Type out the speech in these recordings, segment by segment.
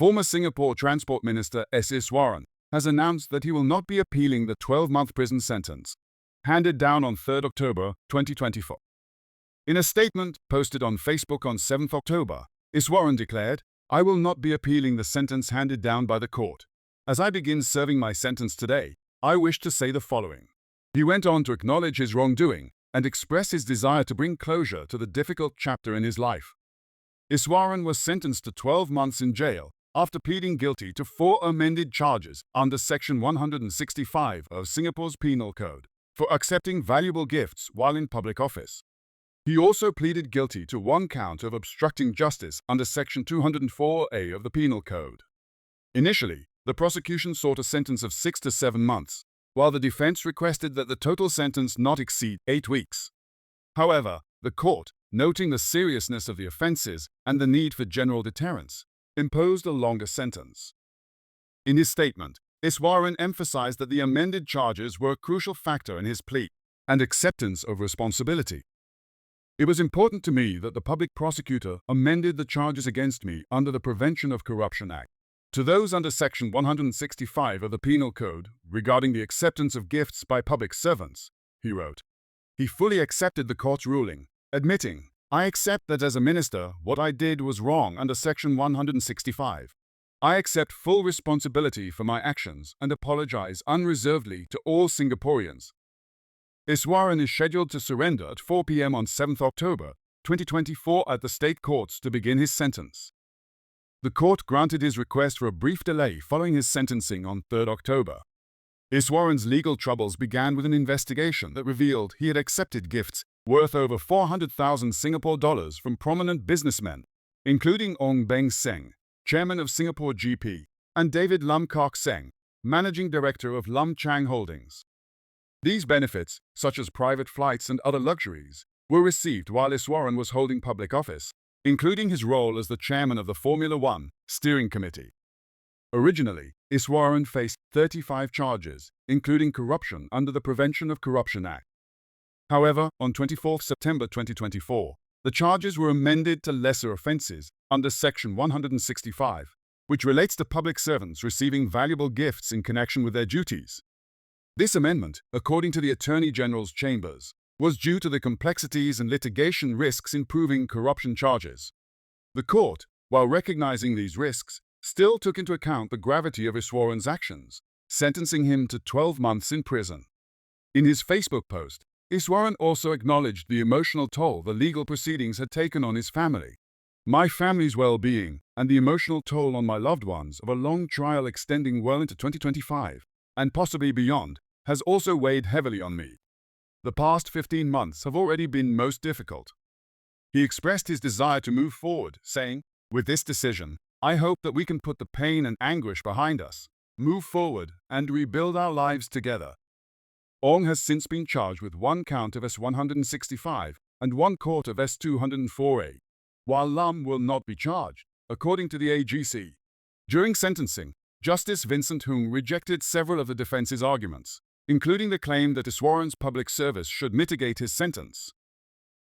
Former Singapore Transport Minister S. Iswaran has announced that he will not be appealing the 12-month prison sentence handed down on 3 October 2024. In a statement posted on Facebook on 7 October, Iswaran declared, "I will not be appealing the sentence handed down by the court. As I begin serving my sentence today, I wish to say the following." He went on to acknowledge his wrongdoing and express his desire to bring closure to the difficult chapter in his life. Iswaran was sentenced to 12 months in jail after pleading guilty to 4 amended charges under Section 165 of Singapore's Penal Code for accepting valuable gifts while in public office. He also pleaded guilty to 1 count of obstructing justice under Section 204A of the Penal Code. Initially, the prosecution sought a sentence of 6 to 7 months, while the defense requested that the total sentence not exceed 8 weeks. However, the court, noting the seriousness of the offences and the need for general deterrence, imposed a longer sentence. In his statement, Iswaran emphasized that the amended charges were a crucial factor in his plea and acceptance of responsibility. "It was important to me that the public prosecutor amended the charges against me under the Prevention of Corruption Act to those under Section 165 of the Penal Code regarding the acceptance of gifts by public servants," he wrote. He fully accepted the court's ruling, admitting, "I accept that as a minister, what I did was wrong under Section 165. I accept full responsibility for my actions and apologise unreservedly to all Singaporeans." Iswaran is scheduled to surrender at 4 p.m. on 7 October 2024 at the state courts to begin his sentence. The court granted his request for a brief delay following his sentencing on 3 October. Iswaran's legal troubles began with an investigation that revealed he had accepted gifts worth over 400,000 Singapore dollars from prominent businessmen, including Ong Beng Seng, chairman of Singapore GP, and David Lam Kok Seng, managing director of Lam Chang Holdings. These benefits, such as private flights and other luxuries, were received while Iswaran was holding public office, including his role as the chairman of the Formula One Steering Committee. Originally, Iswaran faced 35 charges, including corruption under the Prevention of Corruption Act. However, on 24 September 2024, the charges were amended to lesser offences under Section 165, which relates to public servants receiving valuable gifts in connection with their duties. This amendment, according to the Attorney General's chambers, was due to the complexities and litigation risks in proving corruption charges. The court, while recognizing these risks, still took into account the gravity of Iswaran's actions, sentencing him to 12 months in prison. In his Facebook post, Iswaran also acknowledged the emotional toll the legal proceedings had taken on his family. "My family's well-being and the emotional toll on my loved ones of a long trial extending well into 2025, and possibly beyond, has also weighed heavily on me. The past 15 months have already been most difficult." He expressed his desire to move forward, saying, "With this decision, I hope that we can put the pain and anguish behind us, move forward, and rebuild our lives together." Ong has since been charged with 1 count of S165 and 1 count of S204A, while Lam will not be charged, according to the AGC. During sentencing, Justice Vincent Hung rejected several of the defence's arguments, including the claim that Iswaran's public service should mitigate his sentence.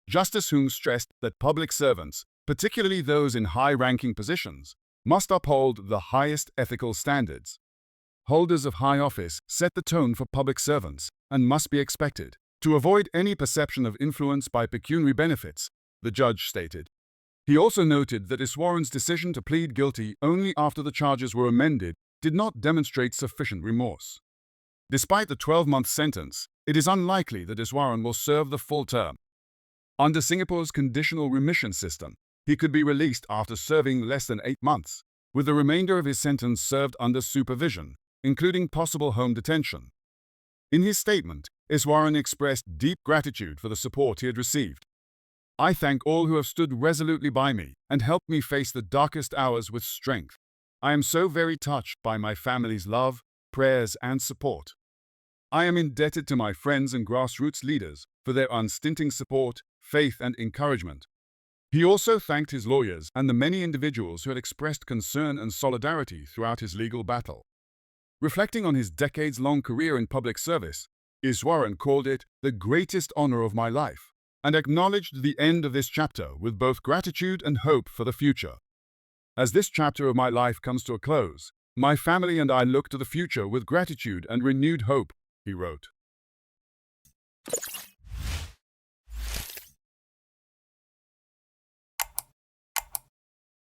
Justice Hung stressed that public servants, particularly those in high-ranking positions, must uphold the highest ethical standards. Holders of high office set the tone for public servants and must be expected to avoid any perception of influence by pecuniary benefits, the judge stated. He also noted that Iswaran's decision to plead guilty only after the charges were amended did not demonstrate sufficient remorse. Despite the 12-month sentence, it is unlikely that Iswaran will serve the full term. Under Singapore's conditional remission system, he could be released after serving less than 8 months, with the remainder of his sentence served under supervision, including possible home detention. In his statement, Iswaran expressed deep gratitude for the support he had received. "I thank all who have stood resolutely by me and helped me face the darkest hours with strength. I am so very touched by my family's love, prayers, and support. I am indebted to my friends and grassroots leaders for their unstinting support, faith, and encouragement." He also thanked his lawyers and the many individuals who had expressed concern and solidarity throughout his legal battle. Reflecting on his decades-long career in public service, Iswaran called it the greatest honor of my life and acknowledged the end of this chapter with both gratitude and hope for the future. As this chapter of my life comes to a close, my family and I look to the future with gratitude and renewed hope, he wrote.